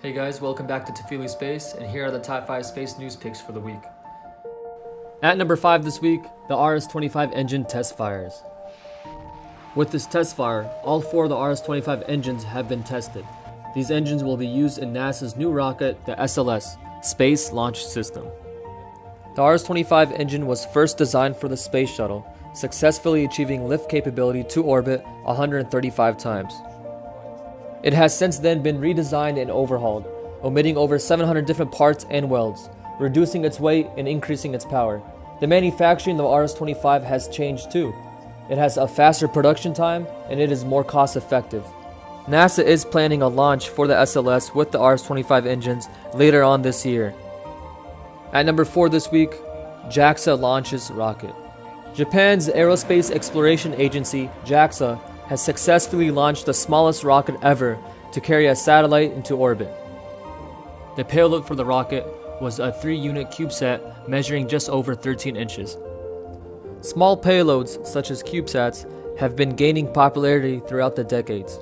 Hey guys, welcome back to Tafili Space, and here are the top 5 space news picks for the week. At number 5 this week, the RS-25 engine test fires. With this test fire, all 4 of the RS-25 engines have been tested. These engines will be used in NASA's new rocket, the SLS, Space Launch System. The RS-25 engine was first designed for the space shuttle, successfully achieving lift capability to orbit 135 times. It has since then been redesigned and overhauled, omitting over 700 different parts and welds, reducing its weight and increasing its power. The manufacturing of the RS-25 has changed too. It has a faster production time and it is more cost effective. NASA is planning a launch for the SLS with the RS-25 engines later on this year. At number 4 this week, JAXA launches rocket. Japan's Aerospace Exploration Agency, JAXA, has successfully launched the smallest rocket ever to carry a satellite into orbit. The payload for the rocket was a 3-unit CubeSat measuring just over 13 inches. Small payloads such as CubeSats have been gaining popularity throughout the decades.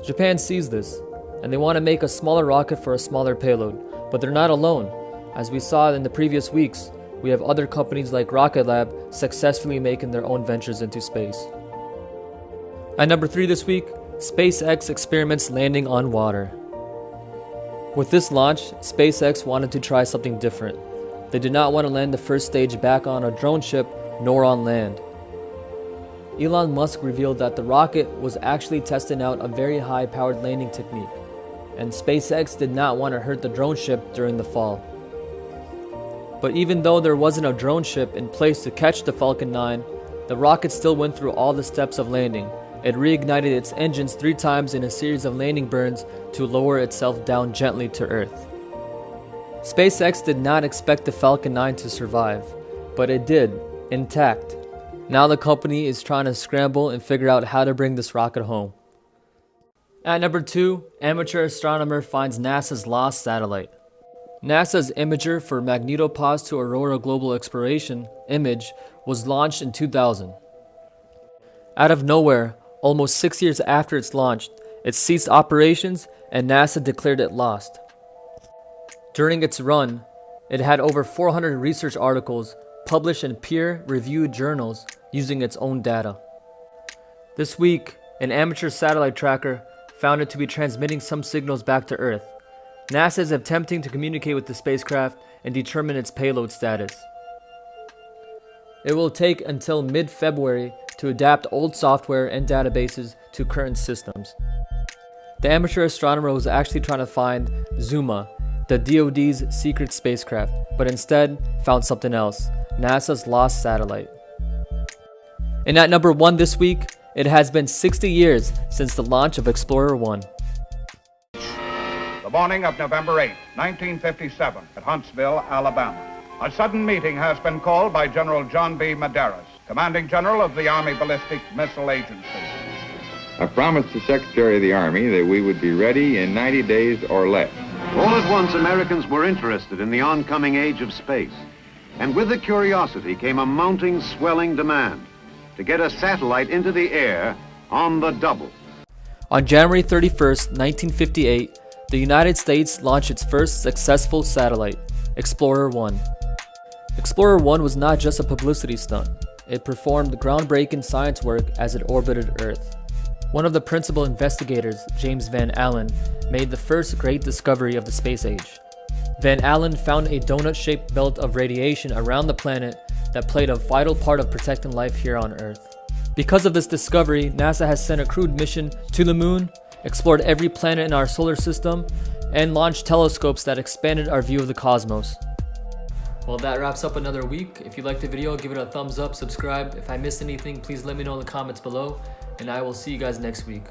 Japan sees this, and they want to make a smaller rocket for a smaller payload, but they're not alone. As we saw in the previous weeks, we have other companies like Rocket Lab successfully making their own ventures into space. At number 3 this week, SpaceX experiments landing on water. With this launch, SpaceX wanted to try something different. They did not want to land the first stage back on a drone ship nor on land. Elon Musk revealed that the rocket was actually testing out a very high-powered landing technique, and SpaceX did not want to hurt the drone ship during the fall. But even though there wasn't a drone ship in place to catch the Falcon 9, the rocket still went through all the steps of landing. It reignited its engines 3 times in a series of landing burns to lower itself down gently to Earth. SpaceX did not expect the Falcon 9 to survive, but it did, intact. Now the company is trying to scramble and figure out how to bring this rocket home. At number 2, amateur astronomer finds NASA's lost satellite. NASA's imager for Magnetopause-to-Aurora Global Exploration, IMAGE, was launched in 2000. Out of nowhere, almost 6 years after it's launched, it ceased operations and NASA declared it lost. During its run, it had over 400 research articles published in peer-reviewed journals using its own data. This week, an amateur satellite tracker found it to be transmitting some signals back to Earth. NASA is attempting to communicate with the spacecraft and determine its payload status. It will take until mid-February to adapt old software and databases to current systems. The amateur astronomer was actually trying to find Zuma, the DoD's secret spacecraft, but instead found something else, NASA's lost satellite. And at number 1 this week, it has been 60 years since the launch of Explorer 1. The morning of November 8, 1957, at Huntsville, Alabama. A sudden meeting has been called by General John B. Medeiros, Commanding General of the Army Ballistic Missile Agency. I promised the Secretary of the Army that we would be ready in 90 days or less. All at once, Americans were interested in the oncoming age of space. And with the curiosity came a mounting, swelling demand to get a satellite into the air on the double. On January 31st, 1958, the United States launched its first successful satellite, Explorer 1. Explorer 1 was not just a publicity stunt. It performed groundbreaking science work as it orbited Earth. One of the principal investigators, James Van Allen, made the first great discovery of the space age. Van Allen found a donut-shaped belt of radiation around the planet that played a vital part of protecting life here on Earth. Because of this discovery, NASA has sent a crewed mission to the moon, explored every planet in our solar system, and launched telescopes that expanded our view of the cosmos. Well, that wraps up another week. If you liked the video, give it a thumbs up, subscribe. If I missed anything, please let me know in the comments below, and I will see you guys next week.